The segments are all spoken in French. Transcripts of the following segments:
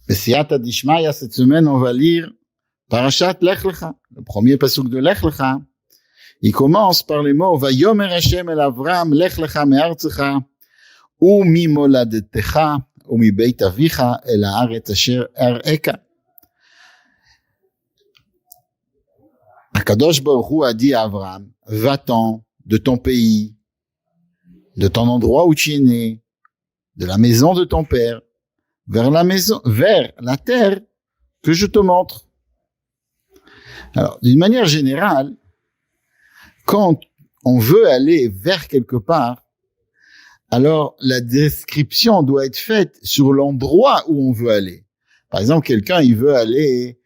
B'siyata d'Ishmaïa, cette semaine, on va lire Parashat Lech Lecha, le premier pasuk de Lech Lecha. Il commence par les mots Vayomer Hashem el Avram Lech Lecha me'artzecha u'mi moladetecha u'mi beit avicha el haaretz asher ar'eka. Akadosh Baruch Hu a dit à Abraham, va-t'en de ton pays, de ton endroit où tu es né, de la maison de ton père, vers la terre que je te montre. Alors, d'une manière générale, quand on veut aller vers quelque part, alors la description doit être faite sur l'endroit où on veut aller. Par exemple, quelqu'un, il veut aller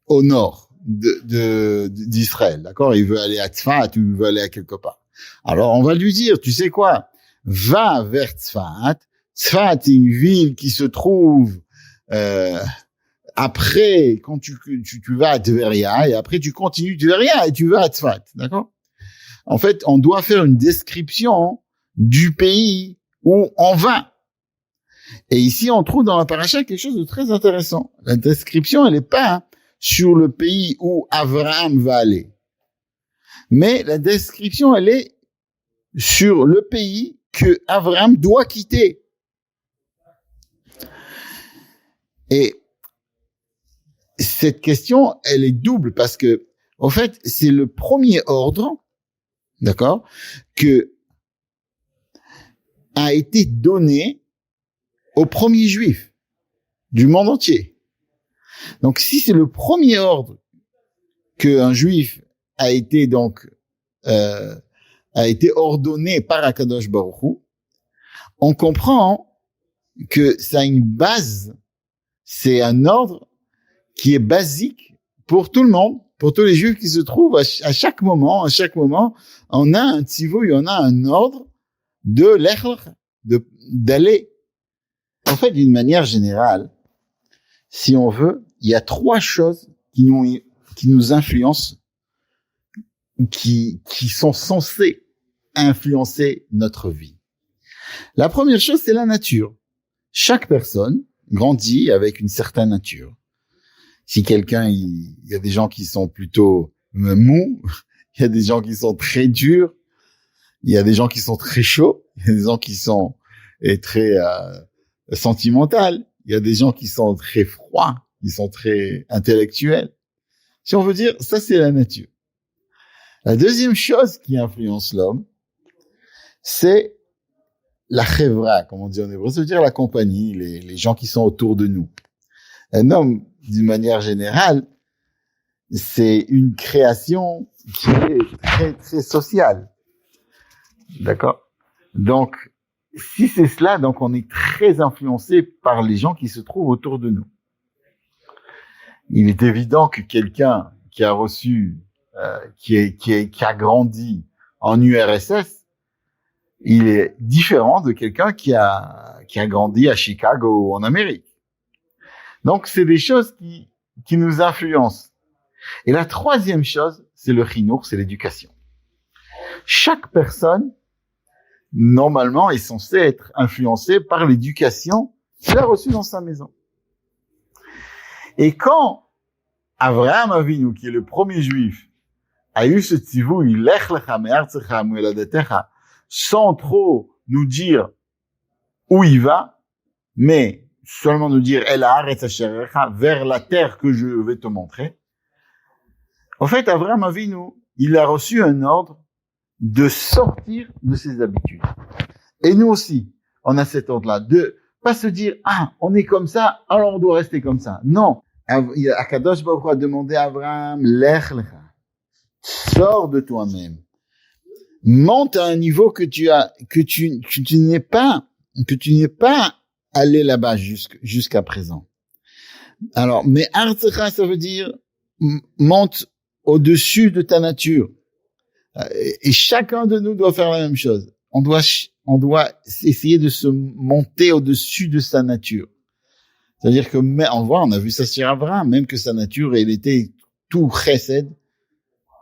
au nord d'Israël, d'accord? Il veut aller à Tzfat ou il veut aller à quelque part. Alors, on va lui dire, tu sais quoi? Va vers Tzfat. Tzfat, c'est une ville qui se trouve après, quand tu vas à Tveria, et après tu continues Tveria et tu vas à Tzfat, d'accord? En fait, on doit faire une description du pays où on va. Et ici, on trouve dans la paracha quelque chose de très intéressant. La description, elle n'est pas sur le pays où Abraham va aller. Mais la description, elle est sur le pays que Abraham doit quitter. Et cette question, elle est double parce que, en fait, c'est le premier ordre, d'accord, que a été donné aux premiers juifs du monde entier. Donc, si c'est le premier ordre qu'un juif a été ordonné par Akadosh Baruch Hu, on comprend que ça a une base, c'est un ordre qui est basique pour tout le monde, pour tous les juifs qui se trouvent à chaque moment, on a un tzivouï, on a un ordre d'aller. En fait, d'une manière générale, si on veut, il y a trois choses qui nous influencent, qui sont censées influencer notre vie. La première chose, c'est la nature. Chaque personne grandit avec une certaine nature. Si quelqu'un, il y a des gens qui sont plutôt mous, il y a des gens qui sont très durs, il y a des gens qui sont très chauds, il y a des gens qui sont très sentimentaux, il y a des gens qui sont très froids, qui sont très intellectuels. Si on veut dire, ça c'est la nature. La deuxième chose qui influence l'homme, c'est la chevra, comme on dit en hébreu, ça veut dire la compagnie, les gens qui sont autour de nous. Un homme, d'une manière générale, c'est une création qui est très, très sociale. D'accord? Donc, si c'est cela, donc on est très influencé par les gens qui se trouvent autour de nous. Il est évident que quelqu'un qui a reçu, qui a grandi en URSS, il est différent de quelqu'un qui a grandi à Chicago ou en Amérique. Donc, c'est des choses qui nous influencent. Et la troisième chose, c'est le chinour, c'est l'éducation. Chaque personne, normalement, est censée être influencée par l'éducation qu'il a reçue dans sa maison. Et quand Avraham Avinu, qui est le premier juif, a eu ce tzivouï, lech lecha me'artzecha me'oladetecha, sans trop nous dire où il va, mais seulement nous dire el haaretz asher ar'eka, vers la terre que je vais te montrer. En fait, Avraham Avinu, il a reçu un ordre de sortir de ses habitudes. Et nous aussi, on a cet ordre-là, de pas se dire, on est comme ça, alors on doit rester comme ça. Non. Akadosh Baruch Hu a demandé à Abraham, lech lecha, sors de toi-même. Monte à un niveau que tu n'es pas allé là-bas jusqu'à présent. Alors, mais artzecha, ça veut dire, monte au-dessus de ta nature. Et chacun de nous doit faire la même chose. On doit essayer de se monter au-dessus de sa nature. C'est-à-dire que, on a vu ça sur Abraham, même que sa nature, elle était tout chesed,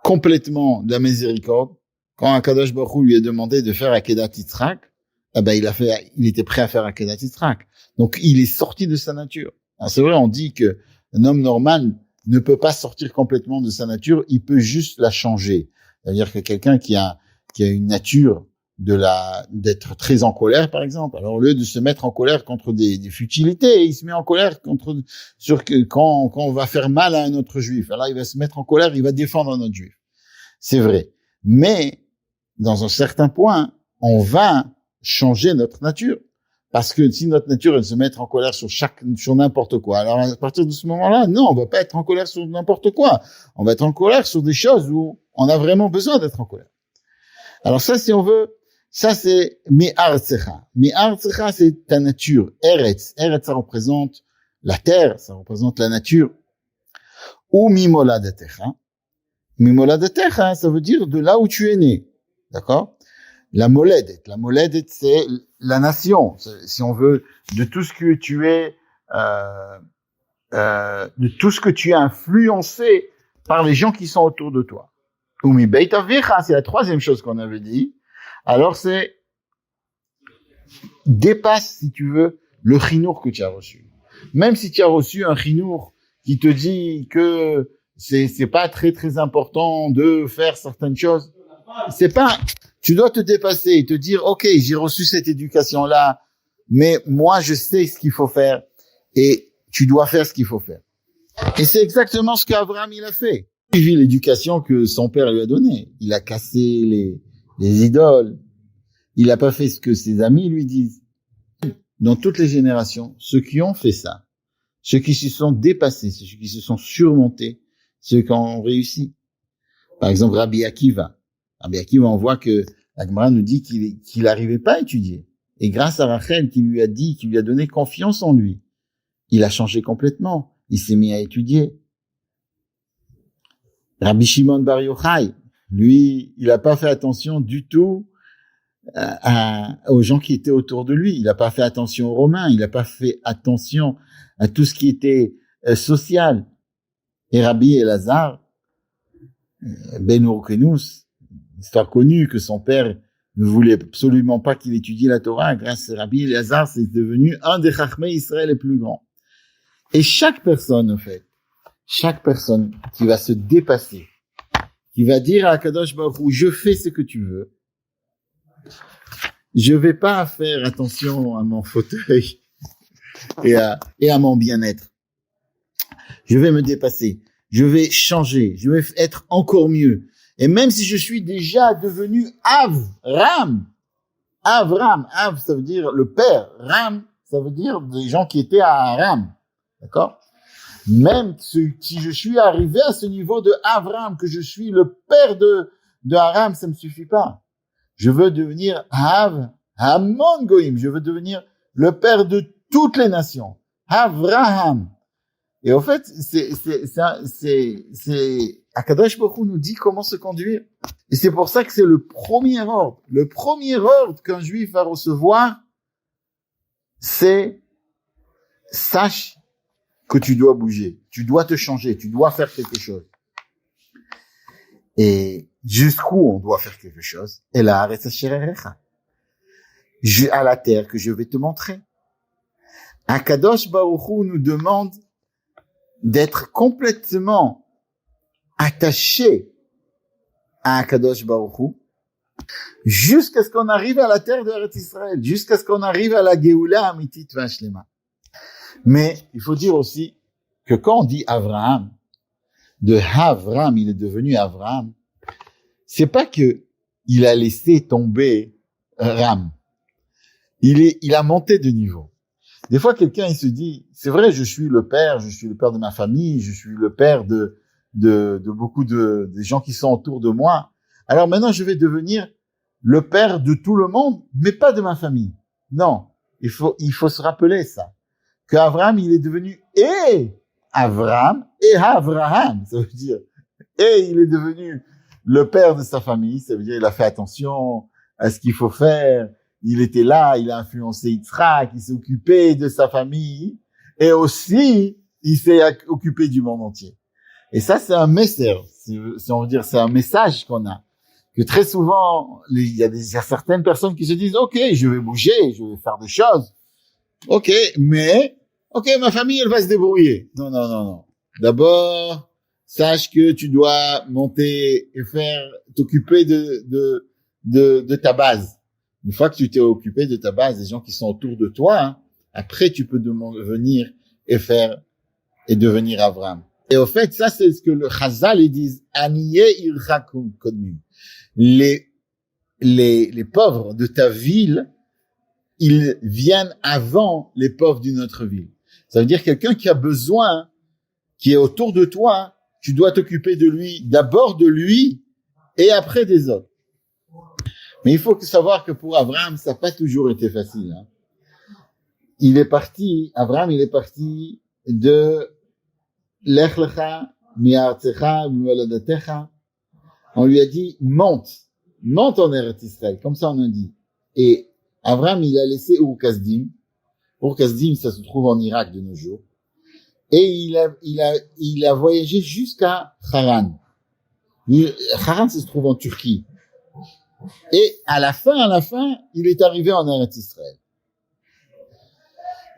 complètement de la miséricorde. Quand Akadosh Baruch Hu lui a demandé de faire Akedat Yitzhak, il était prêt à faire Akedat Yitzhak. Donc, il est sorti de sa nature. Alors, c'est vrai, on dit que un homme normal ne peut pas sortir complètement de sa nature, il peut juste la changer. C'est-à-dire que quelqu'un qui a une nature d'être très en colère, par exemple. Alors, au lieu de se mettre en colère contre des futilités, il se met en colère quand on va faire mal à un autre juif. Alors, il va se mettre en colère, il va défendre un autre juif. C'est vrai. Mais, dans un certain point, on va changer notre nature. Parce que si notre nature, elle se met en colère sur n'importe quoi, alors à partir de ce moment-là, non, on va pas être en colère sur n'importe quoi. On va être en colère sur des choses où on a vraiment besoin d'être en colère. Alors ça, si on veut, ça c'est Me'ar Tsecha. Me'ar Tsecha, c'est ta nature. Eretz. Eretz, ça représente la terre, ça représente la nature. Ou Mimoladetecha. Mimoladetecha, ça veut dire de là où tu es né. D'accord? La moledet, c'est la nation, si on veut, de tout ce que tu es, de tout ce que tu es influencé par les gens qui sont autour de toi. Ou mi beit avecha, c'est la troisième chose qu'on avait dit. Alors c'est dépasse, si tu veux, le chinour que tu as reçu. Même si tu as reçu un chinour qui te dit que c'est pas très très important de faire certaines choses, c'est pas. Tu dois te dépasser et te dire, OK, j'ai reçu cette éducation-là, mais moi, je sais ce qu'il faut faire et tu dois faire ce qu'il faut faire. Et c'est exactement ce qu'Abraham, il a fait. Il vit l'éducation que son père lui a donnée. Il a cassé les idoles. Il n'a pas fait ce que ses amis lui disent. Dans toutes les générations, ceux qui ont fait ça, ceux qui se sont dépassés, ceux qui se sont surmontés, ceux qui ont réussi. Par exemple, Rabbi Akiva. Rabbi Akiva, on voit que la Gemara nous dit qu'il n'arrivait pas à étudier. Et grâce à Rachel qui lui a donné confiance en lui, il a changé complètement. Il s'est mis à étudier. Rabbi Shimon Bar Yochai, lui, il n'a pas fait attention du tout aux gens qui étaient autour de lui. Il n'a pas fait attention aux Romains. Il n'a pas fait attention à tout ce qui était social. Et Rabbi Elazar, Ben Urkenus, histoire connue que son père ne voulait absolument pas qu'il étudie la Torah. Grâce à Rabbi Elazar, c'est devenu un des Chachmei Israël les plus grands. Et chaque personne, en fait, chaque personne qui va se dépasser, qui va dire à Kadosh Baruch Hu, je fais ce que tu veux, je vais pas faire attention à mon fauteuil et à mon bien-être. Je vais me dépasser. Je vais changer. Je vais être encore mieux. Et même si je suis déjà devenu Avram, Av, ça veut dire le père. Ram, ça veut dire des gens qui étaient à Aram. D'accord? Même si je suis arrivé à ce niveau de Avram, que je suis le père de Aram, ça me suffit pas. Je veux devenir Hamon Goïm. Je veux devenir le père de toutes les nations. Avraham. Et en fait, Akadosh Baruch Hu nous dit comment se conduire. Et c'est pour ça que c'est le premier ordre. Le premier ordre qu'un juif va recevoir, c'est sache que tu dois bouger. Tu dois te changer. Tu dois faire quelque chose. Et jusqu'où on doit faire quelque chose? Et là, arrête à la terre que je vais te montrer. Akadosh Baruch Hu nous demande d'être complètement attaché à Akadosh Baruch Hu jusqu'à ce qu'on arrive à la terre de Eretz Israël, jusqu'à ce qu'on arrive à la Geoula Amitit Vashlema. Mais il faut dire aussi que quand on dit Avraham, de Avram, il est devenu Avraham, c'est pas que il a laissé tomber Ram. Il a monté de niveau. Des fois, quelqu'un, il se dit, c'est vrai, je suis le père de ma famille, je suis le père de beaucoup des gens qui sont autour de moi. Alors maintenant, je vais devenir le père de tout le monde, mais pas de ma famille. Non. Il faut se rappeler ça. Qu'Avraham, il est devenu Avram et Avraham. Ça veut dire, il est devenu le père de sa famille. Ça veut dire, il a fait attention à ce qu'il faut faire. Il était là, il a influencé Yitzhak, il s'est occupé de sa famille, et aussi, il s'est occupé du monde entier. Et ça, c'est un message, si on veut dire, c'est un message qu'on a. Que très souvent, il y a certaines personnes qui se disent, OK, je vais bouger, je vais faire des choses, Ok, ma famille, elle va se débrouiller. Non. D'abord, sache que tu dois monter et t'occuper de ta base. Une fois que tu t'es occupé de ta base, les gens qui sont autour de toi, hein, après, tu peux venir et devenir Abraham. Et au fait, ça, c'est ce que le Chazal, ils disent, Aniye ircha kodmim. Les pauvres de ta ville, ils viennent avant les pauvres d'une autre ville. Ça veut dire quelqu'un qui a besoin, qui est autour de toi, tu dois t'occuper de lui, d'abord de lui, et après des autres. Mais il faut savoir que pour Abraham, ça n'a pas toujours été facile, hein. Abraham, il est parti de Lech lecha mi'artzecha mi'moladatecha. On lui a dit, monte en Eretz Israël, comme ça on a dit. Et Abraham, il a laissé Ur Kasdim. Ur Kasdim, ça se trouve en Irak de nos jours. Et il a voyagé jusqu'à Haran. Haran, ça se trouve en Turquie. Et à la fin, il est arrivé en Eretz Israël.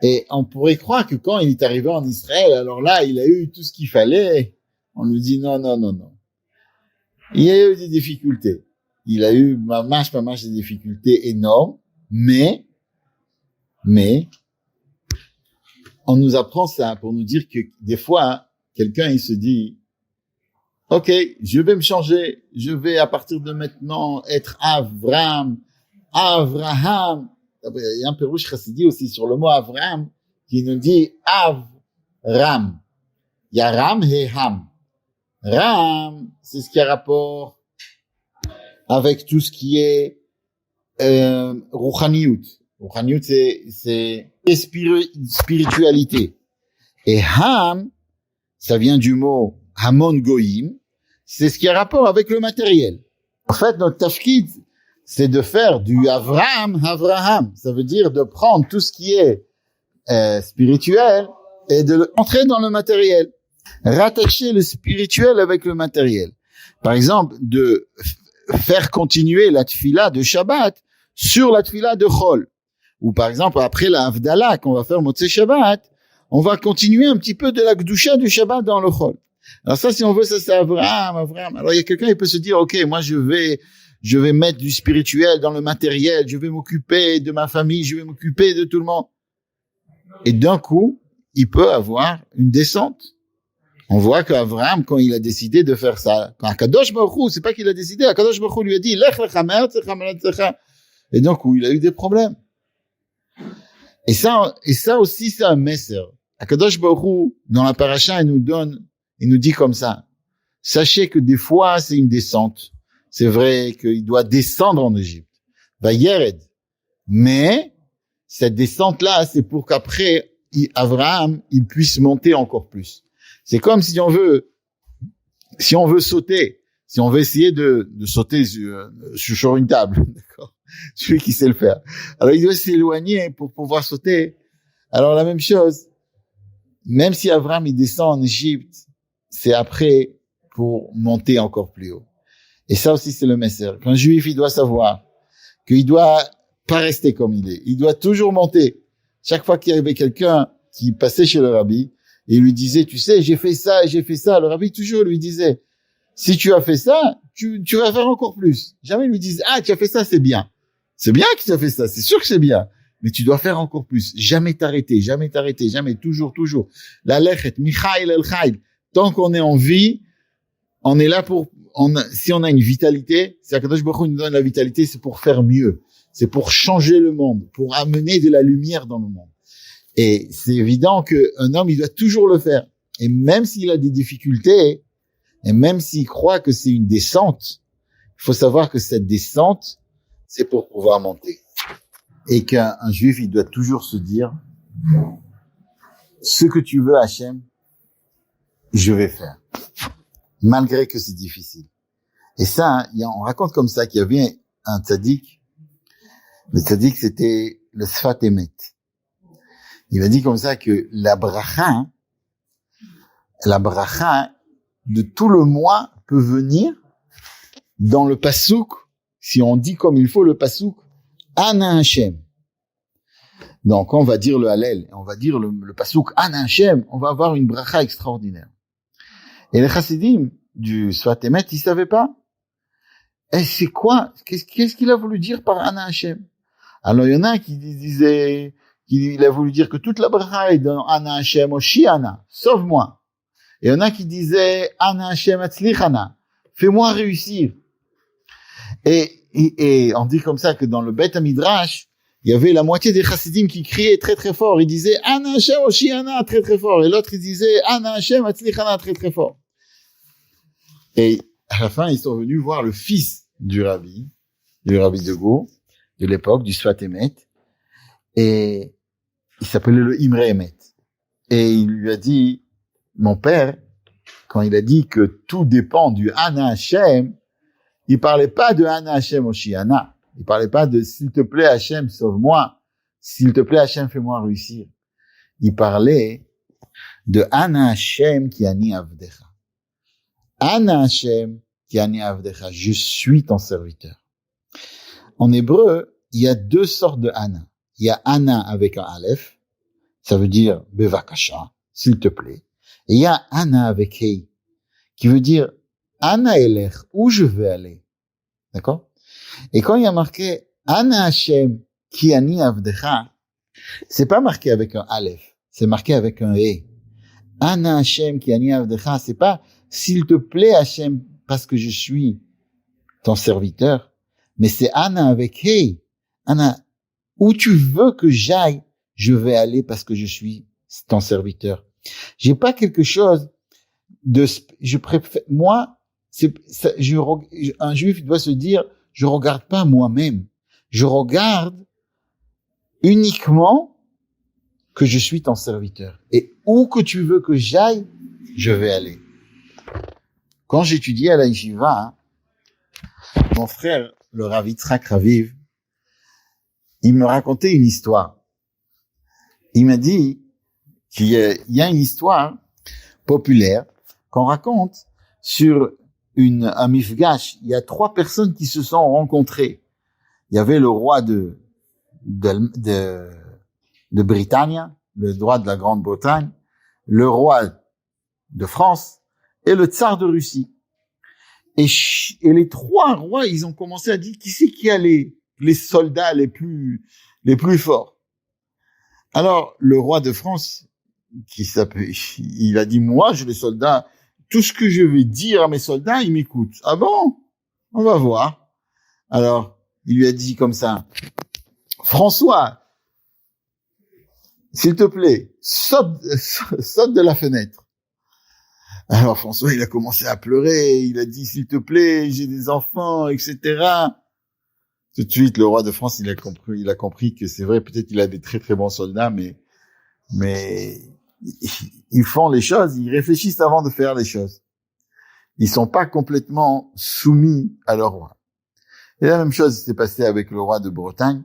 Et on pourrait croire que quand il est arrivé en Israël, alors là, il a eu tout ce qu'il fallait. On lui dit non. Il y a eu des difficultés. Il a eu mamash des difficultés énormes, mais on nous apprend ça pour nous dire que des fois, quelqu'un, il se dit, ok, je vais me changer, je vais à partir de maintenant être Avraham. Il y a un pérouche chassidi aussi sur le mot Avraham qui nous dit Avram. Il y a Ram et Ham. Ram, c'est ce qui a rapport avec tout ce qui est Rouhaniyut. Rouhaniyut, c'est spiritualité. Et Ham, ça vient du mot Hamon Goïm, c'est ce qui a rapport avec le matériel. En fait, notre tafkid, c'est de faire du Avraham. Ça veut dire de prendre tout ce qui est spirituel et de entrer dans le matériel. Rattacher le spirituel avec le matériel. Par exemple, de faire continuer la tfila de Shabbat sur la tfila de Chol. Ou par exemple, après la Havdalah qu'on va faire Motzei Shabbat, on va continuer un petit peu de la Gdusha du Shabbat dans le Chol. Alors ça, si on veut, ça c'est Avraham. Alors il y a quelqu'un, il peut se dire, ok, moi je vais mettre du spirituel dans le matériel, je vais m'occuper de ma famille, je vais m'occuper de tout le monde. Et d'un coup, il peut avoir une descente. On voit qu'Avraham, quand il a décidé de faire ça, quand Akadosh Baruch Hu, c'est pas qu'il a décidé, Akadosh Baruch Hu lui a dit, Lech lecha me'artzecha me'moladatecha. Et d'un coup, il a eu des problèmes. Et ça aussi, c'est un messer. Akadosh Baruch Hu, dans la paracha, il nous dit comme ça. Sachez que des fois, c'est une descente. C'est vrai qu'il doit descendre en Égypte. Vayered. Mais, cette descente-là, c'est pour qu'après, Avraham, il puisse monter encore plus. C'est comme si on veut sauter, si on veut essayer de sauter sur une table, d'accord? Celui qui sait le faire. Alors, il doit s'éloigner pour pouvoir sauter. Alors, la même chose. Même si Avraham, il descend en Égypte, c'est après pour monter encore plus haut. Et ça aussi, c'est le message. Qu'un juif, il doit savoir qu'il doit pas rester comme il est. Il doit toujours monter. Chaque fois qu'il y avait quelqu'un qui passait chez le rabbi, et il lui disait, tu sais, j'ai fait ça, le rabbi toujours lui disait, si tu as fait ça, tu vas faire encore plus. Jamais il lui disait, tu as fait ça, c'est bien. C'est bien que tu as fait ça, c'est sûr que c'est bien. Mais tu dois faire encore plus. Jamais t'arrêter, toujours. La lechet, michail el chayl. Tant qu'on est en vie, on est là si on a une vitalité, c'est Akadosh Baruch Hu nous donne la vitalité, c'est pour faire mieux. C'est pour changer le monde, pour amener de la lumière dans le monde. Et c'est évident qu'un homme, il doit toujours le faire. Et même s'il a des difficultés, et même s'il croit que c'est une descente, il faut savoir que cette descente, c'est pour pouvoir monter. Et qu'un juif, il doit toujours se dire, ce que tu veux, Hachem, je vais faire. Malgré que c'est difficile. Et ça, on raconte comme ça qu'il y avait un tzaddik. Le tzaddik, c'était le Sfat Emet. Il a dit comme ça que la bracha de tout le mois peut venir dans le pasouk, si on dit comme il faut le pasouk, Ana Hashem. Donc, on va dire le Hallel, on va dire le Pasuk Ana Hashem, on va avoir une bracha extraordinaire. Et les chassidim du Sfat Emet, ils savaient pas. Et c'est quoi? Qu'est-ce qu'il a voulu dire par Ana Hashem? Alors, il y en a qui disaient, qu'il a voulu dire que toute la bracha est dans Ana Hashem Oshi Ana, sauve-moi. Et il y en a qui disaient Ana Hashem Atzlichana, fais-moi réussir. Et on dit comme ça que dans le Beth Midrash, il y avait la moitié des chassidim qui criaient très très fort. Ils disaient Ana Hashem Oshiana très très fort. Et l'autre il disait Ana Hashem Atzlichana très très fort. Et à la fin, ils sont venus voir le fils du rabbi de Go, de l'époque, du Sfat Emet. Et il s'appelait le Imre Emet. Et il lui a dit, mon père, quand il a dit que tout dépend du Ana Hashem, il parlait pas de Ana Hashem Oshiana. Il parlait pas de s'il te plaît Hashem, sauve-moi. S'il te plaît Hashem, fais-moi réussir. Il parlait de Ana Hashem ki ani avdecha. Ana Hashem ki ani avdecha. Je suis ton serviteur. En hébreu, il y a deux sortes de Ana. Il y a Ana avec un Aleph. Ça veut dire Bevakasha, s'il te plaît. Et il y a Ana avec Hei, qui veut dire Ana elech, où je vais aller. D'accord? Et quand il y a marqué Ana Hashem ki ani avdecha, c'est pas marqué avec un Aleph, c'est marqué avec un He. Ana Hashem ki ani avdecha, c'est pas s'il te plaît Hashem parce que je suis ton serviteur, mais c'est Ana avec He. Ana, où tu veux que j'aille, je vais aller parce que je suis ton serviteur. J'ai pas quelque chose de, je préfère, moi, un juif doit se dire, je regarde pas moi-même. Je regarde uniquement que je suis ton serviteur. Et où que tu veux que j'aille, je vais aller. Quand j'étudiais à la Yeshiva, mon frère, le Rav Yitzhak Raviv, il me racontait une histoire. Il m'a dit qu'il y a une histoire populaire qu'on raconte sur un mifgash. Il y a 3 personnes qui se sont rencontrées. Il y avait le roi de Britannia, le roi de la Grande-Bretagne, le roi de France et le tsar de Russie. Et les 3 rois, ils ont commencé à dire qui c'est qui a les soldats les plus forts. Alors, le roi de France, il a dit, moi, j'ai les soldats, tout ce que je vais dire à mes soldats, ils m'écoutent. Ah bon? On va voir. Alors, il lui a dit comme ça, François, s'il te plaît, saute de la fenêtre. Alors, François, il a commencé à pleurer, il a dit, s'il te plaît, j'ai des enfants, etc. Tout de suite, le roi de France, il a compris que c'est vrai, peut-être il a des très très bons soldats, mais ils font les choses, ils réfléchissent avant de faire les choses. Ils sont pas complètement soumis à leur roi. Et la même chose s'est passée avec le roi de Bretagne,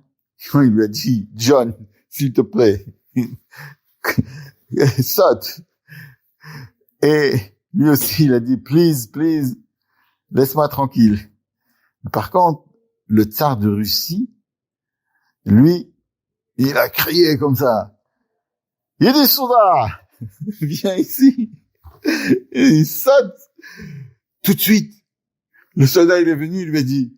quand il lui a dit, John, s'il te plaît, saute. Et lui aussi, il a dit, please, laisse-moi tranquille. Par contre, le tsar de Russie, lui, il a crié comme ça. Il y a des soldats! Viens ici! Et il saute. Tout de suite, le soldat, il est venu, il lui a dit,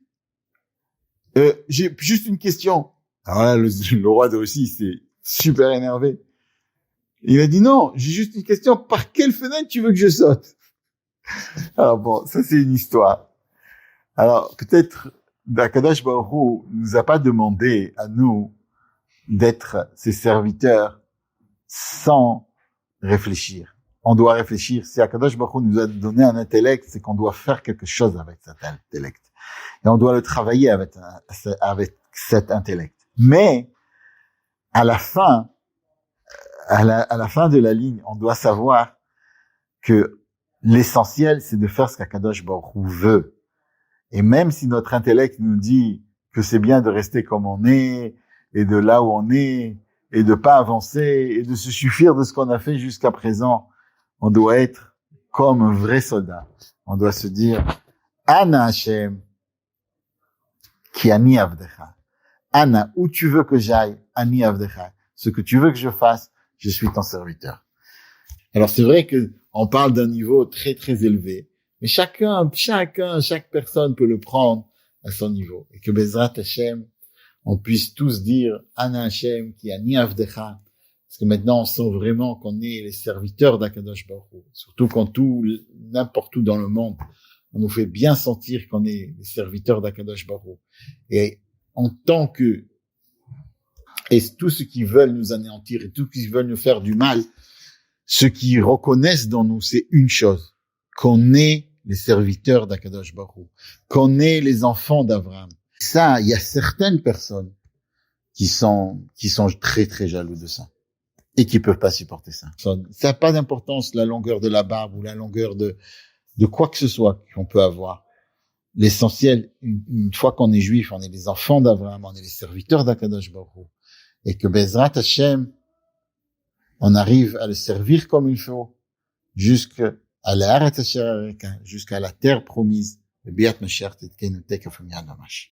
j'ai juste une question. Alors là, le roi de Russie, s'est super énervé. Il a dit, non, j'ai juste une question. Par quelle fenêtre tu veux que je saute? Alors bon, ça c'est une histoire. Alors, peut-être, Akadosh Baruch Hu nous a pas demandé à nous d'être ses serviteurs sans réfléchir. On doit réfléchir. Si Akadosh Baruch Hu nous a donné un intellect, c'est qu'on doit faire quelque chose avec cet intellect. Et on doit le travailler avec cet intellect. Mais, à la fin de la ligne, on doit savoir que l'essentiel, c'est de faire ce qu'Akadosh Baruch Hu veut. Et même si notre intellect nous dit que c'est bien de rester comme on est, et de là où on est, et de pas avancer, et de se suffire de ce qu'on a fait jusqu'à présent, on doit être comme un vrai soldat. On doit se dire, Ana Hashem, ki ani avdecha. Ana, où tu veux que j'aille, ani avdecha. ce que tu veux que je fasse, je suis ton serviteur. Alors c'est vrai que on parle d'un niveau très très élevé, mais chaque personne peut le prendre à son niveau. Et que Bezrat Hashem, on puisse tous dire Ana Hashem qui ani avdecha, parce que maintenant on sent vraiment qu'on est les serviteurs d'Akadosh Baruch Hu. Surtout quand n'importe où dans le monde, on nous fait bien sentir qu'on est les serviteurs d'Akadosh Baruch Hu. Et en tant que et tous ceux qui veulent nous anéantir et tous ceux qui veulent nous faire du mal, ceux qui reconnaissent dans nous, c'est une chose, qu'on est les serviteurs d'Akadosh Baruch Hu, qu'on est les enfants d'Abraham. Ça, il y a certaines personnes qui sont très très jaloux de ça et qui peuvent pas supporter ça. Ça n'a pas d'importance la longueur de la barbe ou la longueur de quoi que ce soit qu'on peut avoir. L'essentiel, une fois qu'on est juif, on est les enfants d'Abraham, on est les serviteurs d'Akadosh Baruch Hu. Et que Bezrat Hashem, on arrive à le servir comme il faut, jusqu'à la terre promise. Le Biat Mashiach Tetkenu Tekef Miyad Mamash.